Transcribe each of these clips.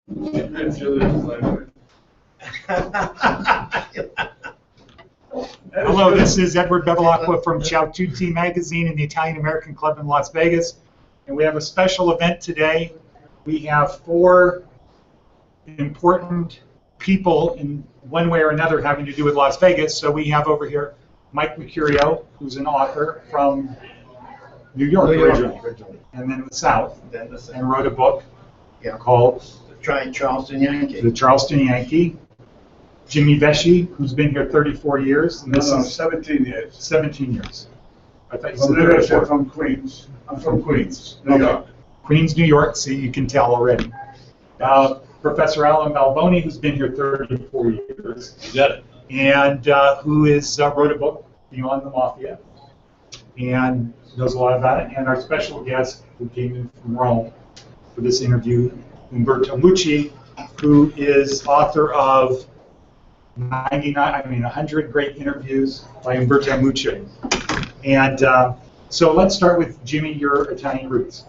Hello, this is Edward Bevilacqua from Ciao Tutti magazine and the Italian American Club in Las Vegas. And we have a special event today. We have 4 important people in one way or another having to do with Las Vegas. So we have over here Mike Mercurio, who's an author from New York originally, and then the South, and wrote a book called Charleston Yankee. The Charleston Yankee. Jimmy Vesci, who's been here 34 years. And this is 17 years. 17 years. I thought you said I'm from Queens. I'm from Queens, New York. Queens, New York, so you can tell already. Professor Alan Balboni, who's been here 34 years. You got it. And who wrote a book, Beyond the Mafia, and knows a lot about it. And our special guest, who came in from Rome for this interview, Umberto Mucci, who is author of 100 great interviews by Umberto Mucci. And so let's start with Jimmy, your Italian roots.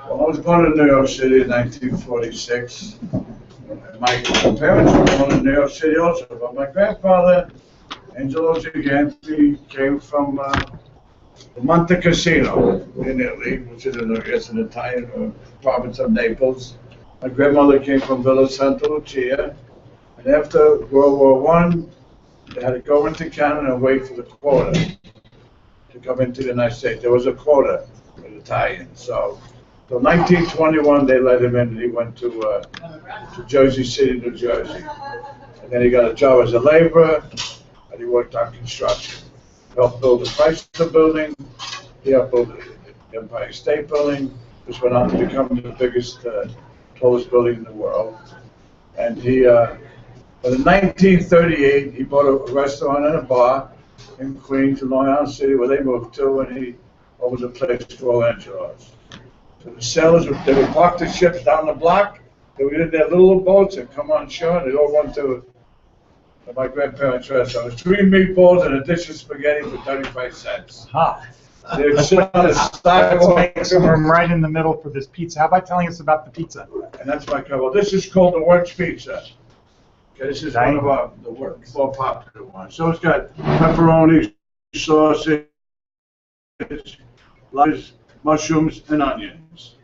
Well, I was born in New York City in 1946. My parents were born in New York City also, but my grandfather, Angelo Giganti, came from Monte Cassino in Italy, which is an Italian province of Naples. My grandmother came from Villa Santa Lucia. And after World War I, they had to go into Canada and wait for the quota to come into the United States. There was a quota for Italians. So 1921, they let him in, and he went to Jersey City, New Jersey. And then he got a job as a laborer, and he worked on construction. He helped build the Chrysler Building. He helped build the Empire State Building, which went on to become the biggest, tallest building in the world. And he, but in 1938, he bought a restaurant and a bar in Queens, in Long Island City, where they moved to, and he opened a place called Angelo's. So the sailors, they would park the ships down the block, they would get in their little boats and come on shore, and they'd all run to my grandparents' restaurant. It was 3 meatballs and a dish of spaghetti for 35 cents. They'd sit on the sidewalk. Let's make room right in the middle for this pizza. How about telling us about the pizza? And that's my cover. This is called the Works Pizza. Okay, this is one of the more popular ones. So it's got pepperoni, sausage, lettuce, mushrooms, and onions.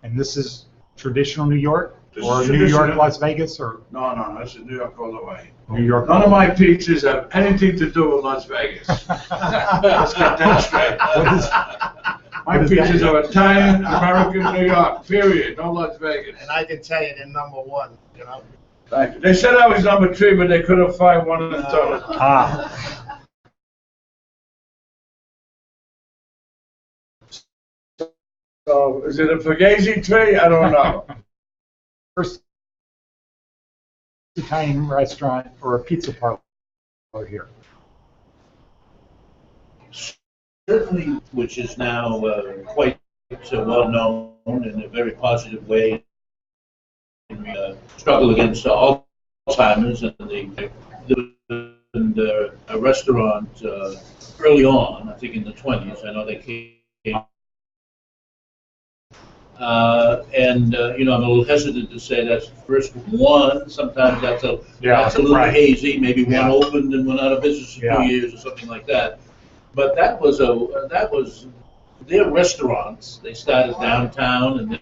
And this is traditional New York? This Or is New York, traditional. Las Vegas? Or No, this is New York all the way. New York? None of my pizzas have anything to do with Las Vegas. Let's get that straight. My pizzas are Italian, American, New York, period. No Las Vegas. And I can tell you they're #1, you know. Thank you. They said I was number 3, but they couldn't find one in the total. So is it a Fugazi tree? I don't know. First Italian restaurant or a pizza parlor here? Certainly, which is now quite well known in a very positive way. In struggle against Alzheimer's, and a restaurant early on, I think in the 20s. I know they came. I'm a little hesitant to say that's the first one. Sometimes that's a little hazy. Maybe one opened and went out of business for 2 years or something like that. But that was their restaurants. They started downtown and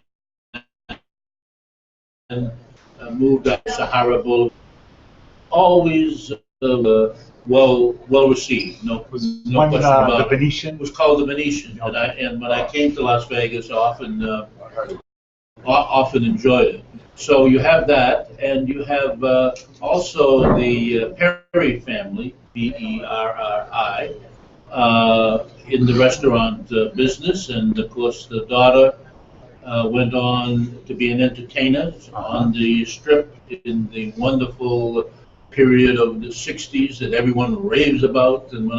then moved up Sahara Boulevard. Always well received. No question about the it. Venetian? It was called the Venetian, and when I came to Las Vegas, often enjoyed it. So you have that, and you have also the Perry family, Berri, in the restaurant business, and of course the daughter went on to be an entertainer on the Strip in the wonderful period of the 60s that everyone raves about. And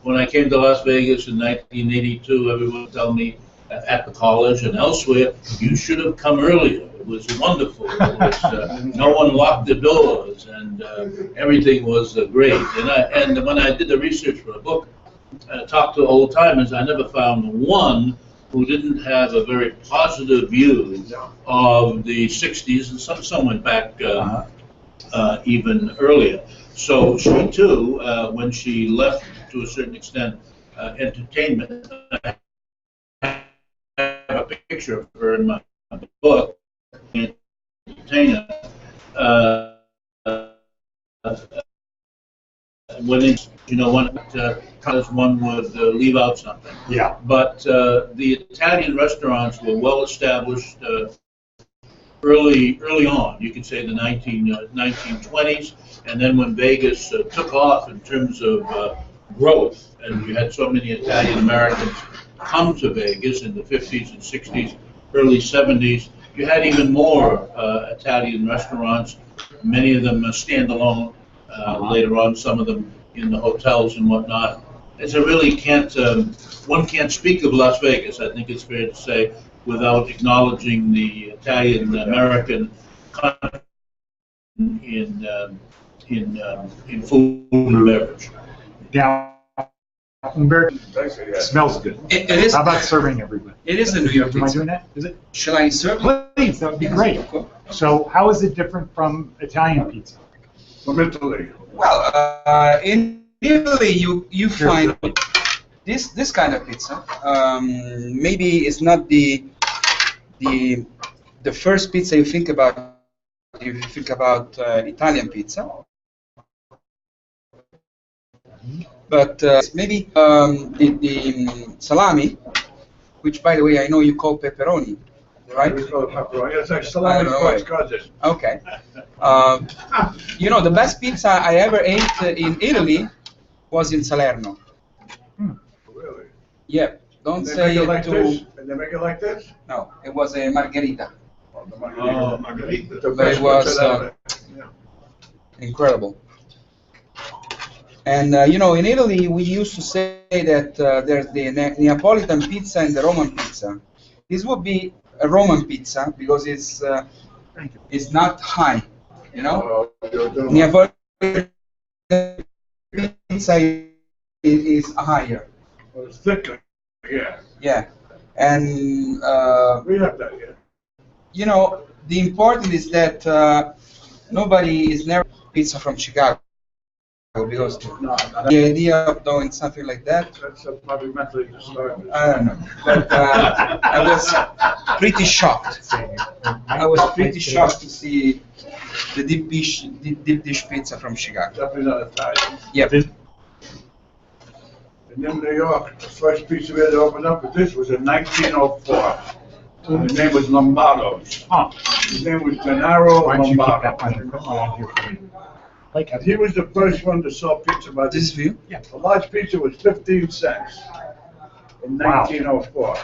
when I came to Las Vegas in 1982, everyone would tell me at the college and elsewhere, you should have come earlier. It was wonderful. It was, no one locked the doors, and everything was great. And when I did the research for the book, talked to old timers, I never found one who didn't have a very positive view of the 60s, and some went back even earlier. So she too, when she left to a certain extent entertainment, I have a picture of her in my book, entertainer, when it's, one would leave out something. Yeah. But the Italian restaurants were well established early on. You could say the 1920s, and then when Vegas took off in terms of growth, and you had so many Italian Americans come to Vegas in the 50s and 60s, early 70s, you had even more Italian restaurants. Many of them standalone. Later on, some of them in the hotels and whatnot. And so really one can't speak of Las Vegas, I think it's fair to say, without acknowledging the Italian American content in food and beverage. Now, Umberto, smells good. It is. How about serving everybody? It is a New York Am I pizza. doing that? Is it? Shall I serve it? Please, that would be great. So how is it different from Italian pizza? From Italy. Well, in Italy, you find this kind of pizza. Maybe it's not the first pizza you think about if you think about Italian pizza. But maybe the salami, which, by the way, I know you call pepperoni, right? We call it pepperoni. It's like salami French cousin. Okay. You know, the best pizza I ever ate in Italy was in Salerno. Really? Yeah. Don't And they say make it it like to. this? And they make it like this? No, it was a margherita. Oh, the margarita. The But it best was, pizza ever. Yeah. Incredible. And you know, in Italy, we used to say that there's the Neapolitan pizza and the Roman pizza. This would be a Roman pizza because it's not high, you know. Oh, you're doing- Neapolitan pizza is higher. Oh, it's thicker. Yeah. Yeah, and We have that here. you know, the important is that nobody is never pizza from Chicago because No, the idea of doing something like that, that's probably mentally disturbed. I don't know. But I was pretty shocked. I was pretty shocked to see the deep dish pizza from Chicago. Definitely not Italian. Yep. And in New York, the first pizza we had to open up with this was in 1904. And his name was Lombardo's. Huh. His name was Gennaro Why don't you keep that Lombardo. on here for me? Like, And he was the first one to sell pizza by This is for you? A large pizza was 15 cents in Wow. 1904.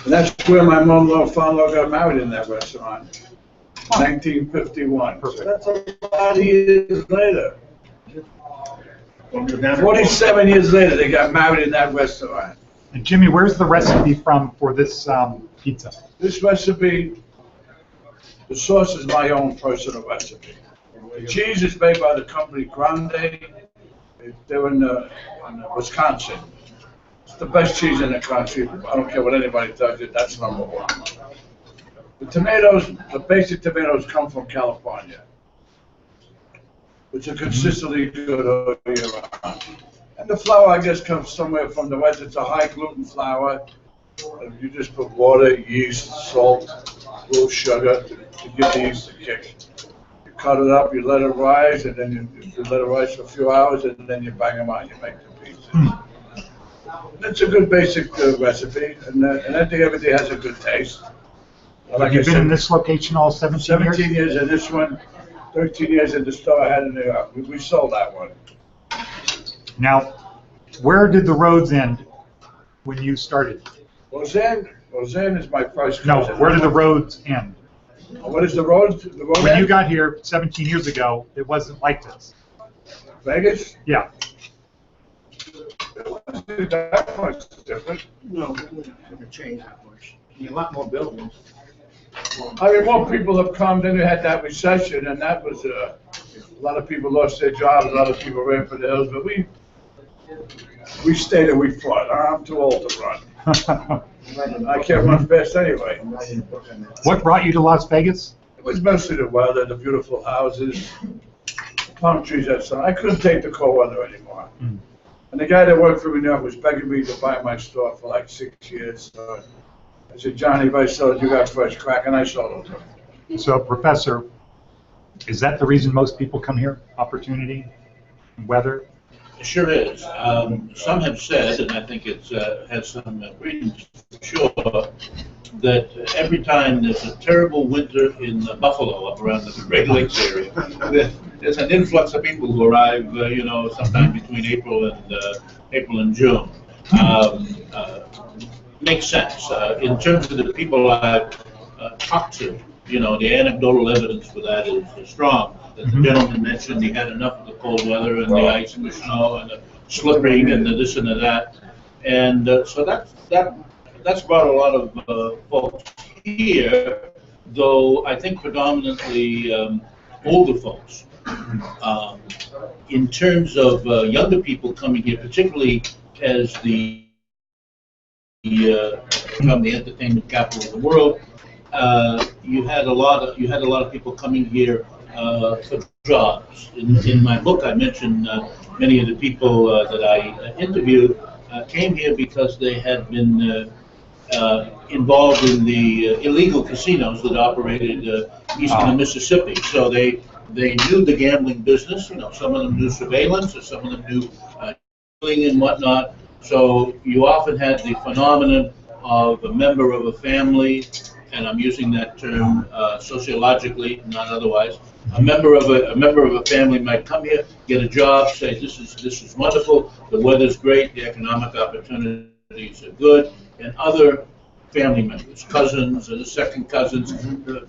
And that's where my mother-in-law got married, in that restaurant, 1951. So that's a lot of years later. 47 years later, they got married in that restaurant. and Jimmy, where's the recipe from for this pizza? This recipe, the sauce is my own personal recipe. The cheese is made by the company Grande. They're in Wisconsin. It's the best cheese in the country. I don't care what anybody tells you, that's number one. The tomatoes, the basic tomatoes come from California, which are consistently good all year round. And the flour, I guess, comes somewhere from the West. It's a high gluten flour. You just put water, yeast, salt, a little sugar to give the yeast a kick. You cut it up, you let it rise, and then you let it rise for a few hours, and then you bang them out and you make the pizza. It's a good basic recipe, and I think everything has a good taste. Have you been in this location all 17 years? 17 years in this one, 13 years in the store I had in New York. We sold that one. Now, where did the roads end when you started? Roseanne is my first No, cousin. where did the roads end? What is the road? The road When you end? got here 17 years ago, it wasn't like this. Vegas? Yeah. It wasn't that much different. No, it wouldn't change that much. A lot more buildings. I mean, more people have come, then we had that recession, and that was, a lot of people lost their jobs, a lot of people ran for the hills, but We stayed and we fought. I'm too old to run. I can't run fast anyway. What brought you to Las Vegas? It was mostly the weather, the beautiful houses, palm trees outside. I couldn't take the cold weather anymore. Mm. And the guy that worked for me now was begging me to buy my store for like 6 years. So I said, Johnny, if I sold, you got first crack, and I sold it to him. So, Professor, is that the reason most people come here? Opportunity, weather? It sure is. Some have said, and I think it has some credence for sure, that every time there's a terrible winter in Buffalo, up around the Great Lakes area, there's an influx of people who arrive, sometime between April and June. Makes sense. In terms of the people I've talked to, the anecdotal evidence for that is strong. That the gentleman mentioned he had enough of the cold weather and the ice and the snow and the slipping and the this and the that, and so that's brought a lot of folks here. Though I think predominantly older folks. In terms of younger people coming here, particularly as the become the entertainment capital of the world, you had a lot of people coming here for jobs. In my book, I mentioned many of the people that I interviewed came here because they had been involved in the illegal casinos that operated east of the Mississippi. So they knew the gambling business. Some of them knew surveillance, or some of them knew gambling and whatnot. So you often had the phenomenon of a member of a family, and I'm using that term sociologically, not otherwise. A member of a family might come here, get a job, say this is wonderful, the weather's great, the economic opportunities are good, and other family members, cousins, and the second cousins,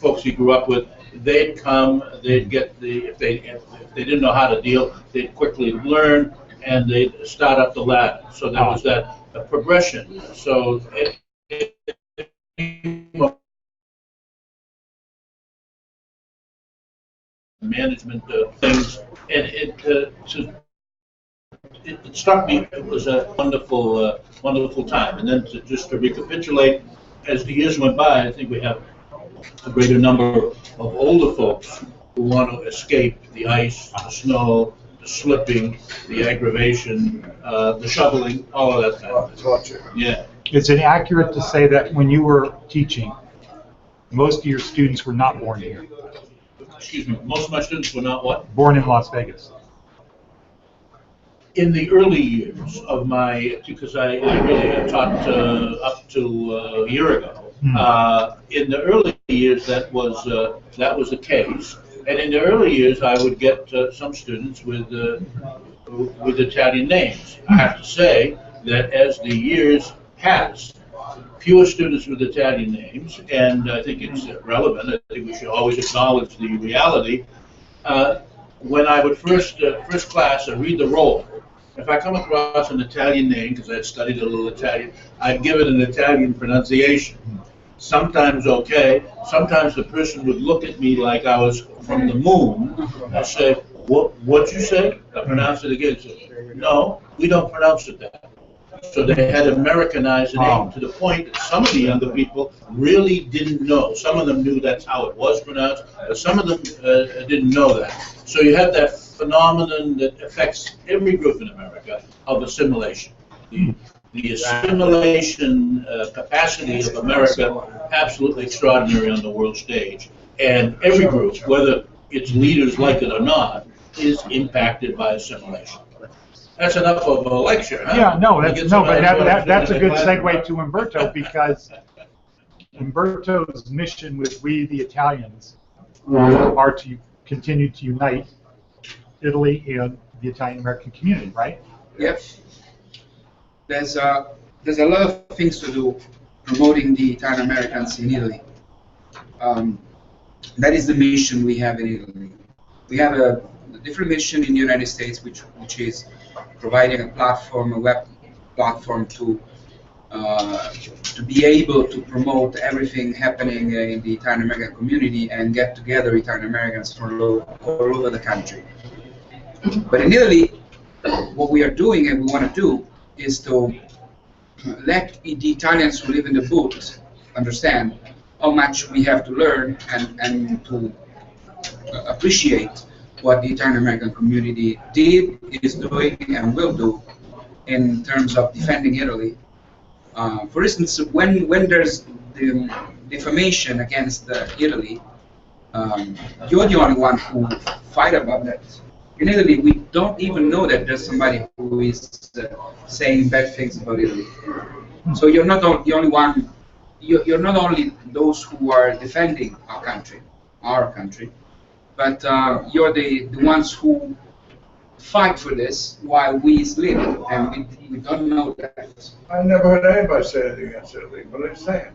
folks he grew up with, they'd come, they'd get if they didn't know how to deal, they'd quickly learn, and they'd start up the ladder. So there was that progression. So management things, and it struck me it was a wonderful time. And then just to recapitulate, as the years went by, I think we have a greater number of older folks who want to escape the ice, the snow, the slipping, the aggravation, the shoveling, all of that kind of Torture. Yeah. Is it accurate to say that when you were teaching, most of your students were not born here? Excuse me, most of my students were not what? Born in Las Vegas. In the early years of because I really taught up to a year ago. In the early years, that was the case, and in the early years, I would get some students with Italian names. I have to say that as the years passed, fewer students with Italian names, and I think it's relevant. I think we should always acknowledge the reality. When I would first class and read the roll, if I come across an Italian name, because I'd studied a little Italian, I'd give it an Italian pronunciation. Sometimes okay, sometimes the person would look at me like I was from the moon. I say, what'd you say? I pronounce it again. Say, no, we don't pronounce it that. So they had Americanized the name to the point that some of the younger people really didn't know. Some of them knew that's how it was pronounced, but some of them didn't know that. So you have that phenomenon that affects every group in America of assimilation. The assimilation capacity of America, absolutely extraordinary on the world stage. And every group, whether its leaders like it or not, is impacted by assimilation. That's enough of a lecture, huh? Yeah, that's a good segue to Umberto, because Umberto's mission with We the Italians are to continue to unite Italy and the Italian American community, right? Yep. There's a lot of things to do promoting the Italian Americans in Italy. That is the mission we have in Italy. We have a different mission in the United States, which is providing a platform, a web platform to be able to promote everything happening in the Italian American community and get together Italian Americans from all over the country. But in Italy, what we are doing and we want to do is to let the Italians who live in the booth understand how much we have to learn and to appreciate what the Italian American community did, is doing, and will do in terms of defending Italy. For instance, when there's the defamation against Italy, you're the only one who fight about that. In Italy, we don't even know that there's somebody who is saying bad things about Italy. So you're not the only one. You're not only those who are defending our country, but you're the ones who fight for this while we sleep, and we don't know that. I never heard anybody say anything against Italy. What are they saying?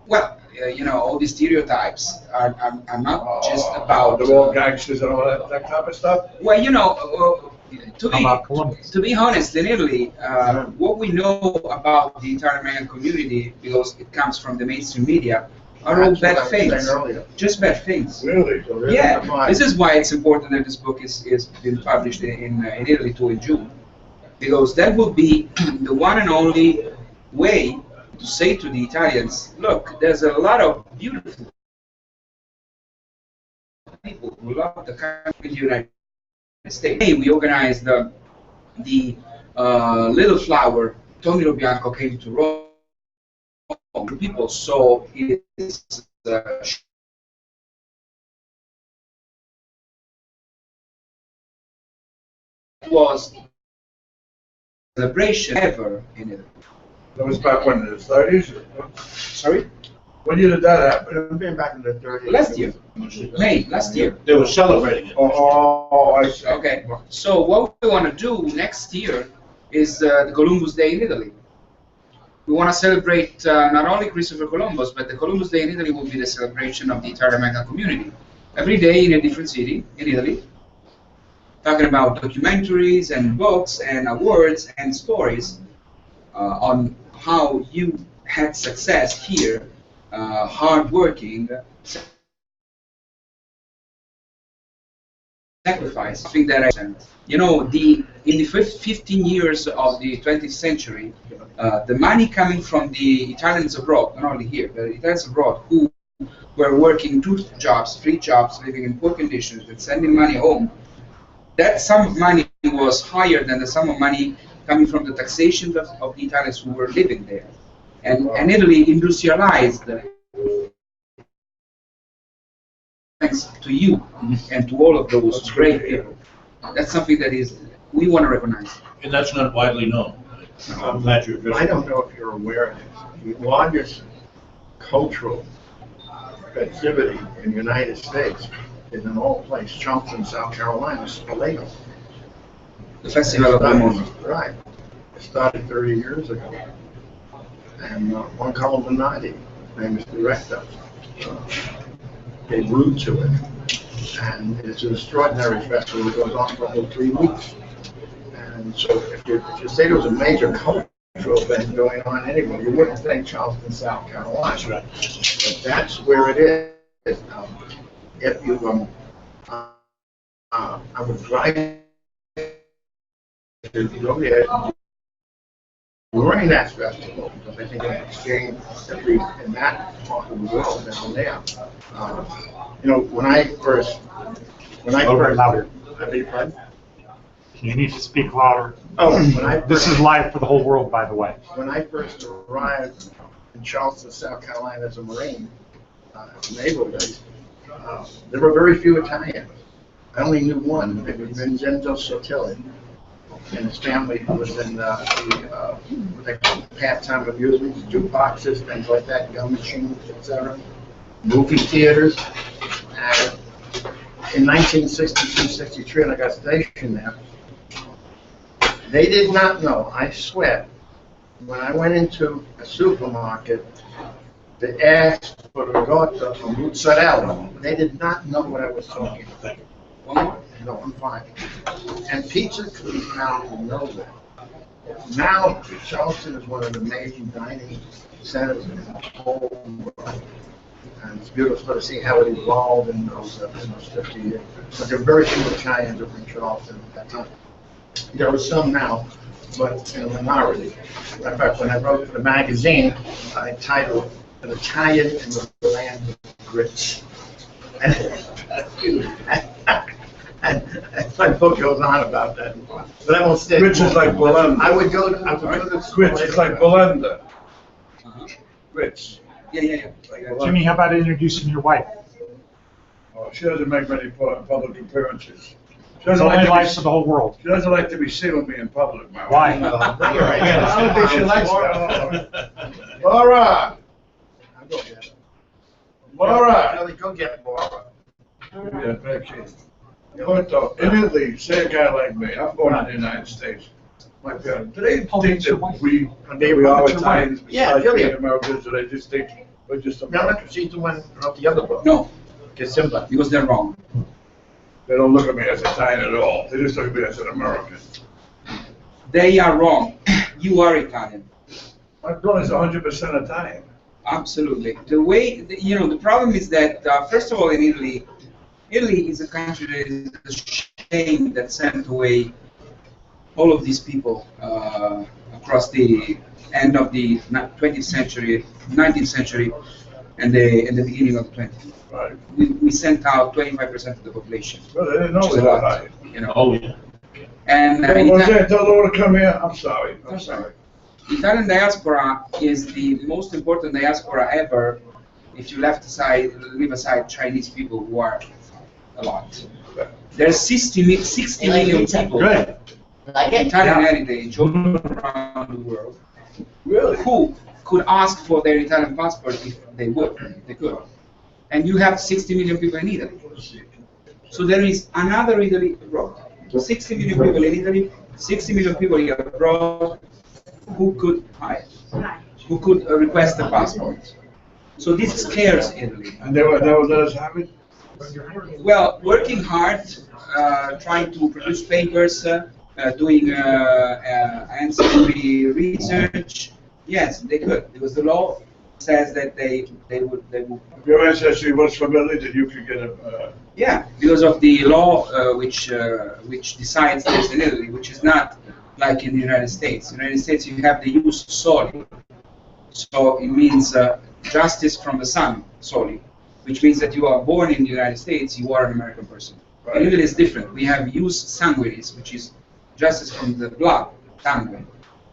Well, all these stereotypes are not just about the war gangsters and all that type of stuff. Well, Columbus? to be honest, in Italy, what we know about the Italian American community, because it comes from the mainstream media, are all bad things. Just bad things. Really? Yeah, this is why it's important that this book is being published in Italy too in June, because that will be the one and only way to say to the Italians, look, there's a lot of beautiful people who love the country in the United States. Hey, we organized the Little Flower. Tonino Bianco came to Rome. People saw his was celebration ever in Italy. That was back when in the 30s? Sorry? When year did that happen? I've been back in the 30s. Last year. May, last year. They were celebrating it. Oh, I see. Okay, so what we want to do next year is the Columbus Day in Italy. We want to celebrate not only Christopher Columbus, but the Columbus Day in Italy will be the celebration of the Italian American community. Every day in a different city in Italy, talking about documentaries and books and awards and stories on how you had success here, hard-working, sacrifice. I think that in the 15 years of the 20th century, the money coming from the Italians abroad, not only here, but the Italians abroad who were working 2 jobs, 3 jobs, living in poor conditions, and sending money home, that sum of money was higher than the sum of money coming from the taxation of the Italians who were living there. And Italy industrialized thanks to you and to all of those great people. That's something that we want to recognize. And that's not widely known. I'm glad you addressed I it. don't know if you're aware of this. The largest cultural festivity in the United States is an old place, Charleston, South Carolina, Spoleto. The Festival of the Moon. Right. It started 30 years ago. And Juan Calaminati, famous director, gave root to it. And it's an extraordinary festival. It goes on for over 3 weeks. And so if you say there was a major cultural event going on anywhere, you wouldn't think Charleston, South Carolina. That's right. But that's where it is. If you, I would drive during that festival, because I think an exchange, at least in that part of the world, down there. When I first, Louder. I beg your pardon? You need to speak louder. Oh, This is live for the whole world, by the way. when I first arrived in Charleston, South Carolina as a Marine, naval base, there were very few Italians. I only knew one. It was Vincenzo Sotilli, and his family was in what they call pastime amusements, jukeboxes, things like that, gun machines, etc. Movie theaters. And in 1962-63, and I got stationed there, they did not know, I swear, when I went into a supermarket, they asked for the ricotta or mozzarella. They did not know what I was talking about. One more? No, I'm fine. And pizza comes out of nowhere. Now, Charleston is one of the major dining centers in the whole world. And it's beautiful to see how it evolved in those 50 years. But there are very few Italians over in Charleston at that time. There are some now, but in a minority. In fact, when I wrote for the magazine, I titled "An Italian in the Land of Grits." And my book goes on about that, but I won't say. Grits is like Bolanda. I would go to the Grits is like Bolanda. Uh-huh. Grits. Yeah. Jimmy, how about introducing your wife? Oh, she doesn't make many public appearances. She It's doesn't only like to life be, for the whole world. she doesn't like to be seen with me in public, my wife. Why? I don't think she likes that. Laura! I'll go get it. Laura! Ellie, go get Laura. Yeah, thank you. Umberto, in Italy, say a guy like me, I'm born in the United States. My parents, do they Oh, think that's your that wife. we That's are your Italians Yeah, besides Julia. being Americans, or they just think we're just No, Americans? she's the one who wrote the other book. No, Simba. because they're wrong. They don't look at me as Italian at all, they just look at me as an American. They are wrong. You are Italian. My brother's 100% Italian. Absolutely. The problem is that, first of all, in Italy is a country that is ashamed that sent away all of these people across the end of the 20th century, 19th century, and the beginning of the 20th. Right. We sent out 25% of the population, Well, they didn't know which we is were a lot, Italian. you know. Oh, yeah. And Hey, Jose, tell Laura to come here. I'm sorry. I'm That's sorry. Italian diaspora is the most important diaspora ever if you leave aside Chinese people who are a lot. There's 60 million people Good. Like it? Italian heritage all around the world Really? who could ask for their Italian passport if they would. They could. And you have 60 million people in Italy. So there is another Italy abroad. 60 million people in Italy, 60 million people abroad who could request a passport. So this scares Italy. And they would let us have it? Well, working hard, trying to produce papers, doing ancillary research, yes, they could, because the law says that they would. If your ancestry was from Italy, then you could get a, Yeah, because of the law which decides this in Italy, which is not like in the United States. In the United States, you have the jus soli, so it means justice from the son soli, which means that you are born in the United States, you are an American person. Right. In Italy, it's different. We have jus sanguinis, which is justice from the blood, sangue,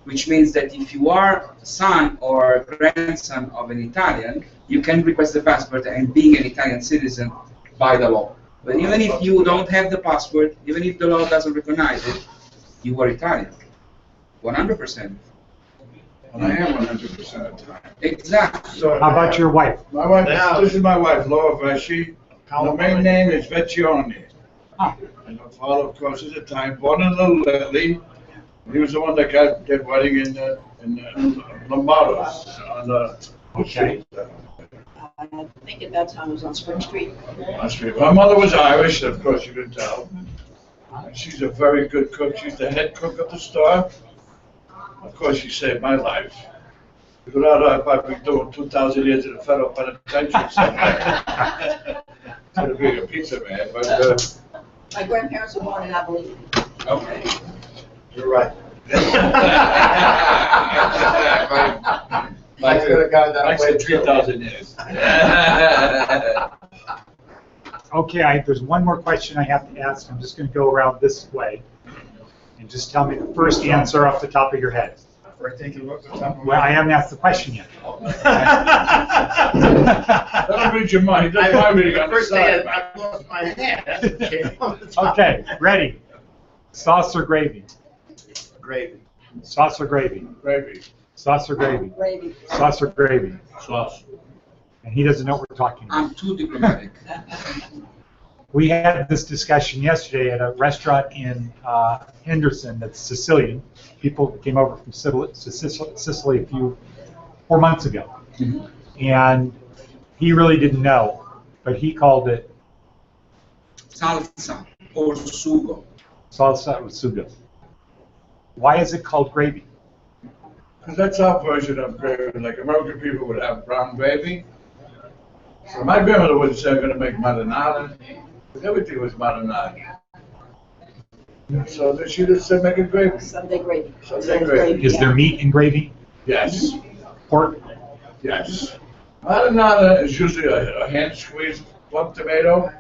which means that if you are son or grandson of an Italian, you can request the passport and being an Italian citizen by the law. But even if you don't have the passport, even if the law doesn't recognize it, you are Italian. 100%. and I am 100% Italian. Exactly. So, How about your wife? My wife, Yeah. this is my wife, Laura Vesci. The main name is Vecchione. Ah. And her father, of course, is Italian, born in Little Italy. He was the one that got their wedding in Lombardos on the Okay. I think at that time it was on Spring Street. My mother was Irish, of course you can tell. And she's a very good cook. She's the head cook of the store. Of course, she saved my life. Without her, I'd probably be doing 2,000 years in the federal penitentiary somewhere. Instead of being a pizza man, but My grandparents were born in Abilene. Okay. You're right. I could have gone that I way said too. 3,000 years. Okay, there's one more question I have to ask. I'm just going to go around this way. And just tell me the first answer off the top of your head. First thing you look at something. Well, I haven't asked the question yet. That'll read your mind. That's my reading on the First thing side. I lost my hand. That's what came on the top. Okay, ready? Sauce or gravy? Gravy. Sauce or gravy? Gravy. Sauce or gravy? Gravy. Sauce or gravy? Sauce. And he doesn't know what we're talking about. I'm too diplomatic. We had this discussion yesterday at a restaurant in Henderson that's Sicilian. People came over from Sicily a 4 months ago. Mhm. And he really didn't know, but he called it Salsa or sugo. salsa or sugo. Why is it called gravy? Because that's our version of gravy. Like American people would have brown gravy. So my grandmother would say, I'm going to make marinara. But everything was marinara. So then she just said, make it gravy. Sunday gravy. Sunday gravy. Is there meat in gravy? Yes, Pork? yes. Marinara is usually a hand-squeezed plum tomato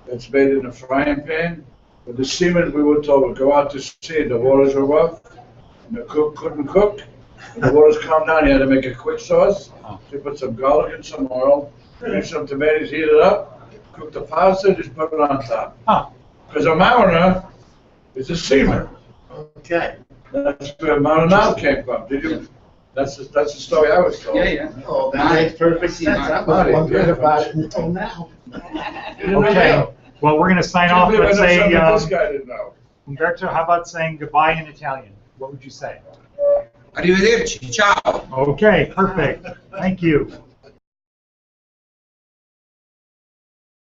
that's made in a frying pan. But the seamen, we were told, would go out to sea, and the waters were rough, and the cook couldn't cook. When the waters calmed down, he had to make a quick sauce. So he put some garlic and some oil, and some tomatoes, heat it up, cook the pasta, just put it on top. Huh. Because a mariner is a seaman. Okay. That's where marinara came from. Did you? That's the story I was told. Yeah, yeah. Oh, that makes perfect sense. I was wondering about it until now. Okay. Well, we're going to sign off. Let's say, This guy didn't know. Umberto, how about saying goodbye in Italian? What would you say? Arrivederci, ciao. Okay, perfect. Thank you.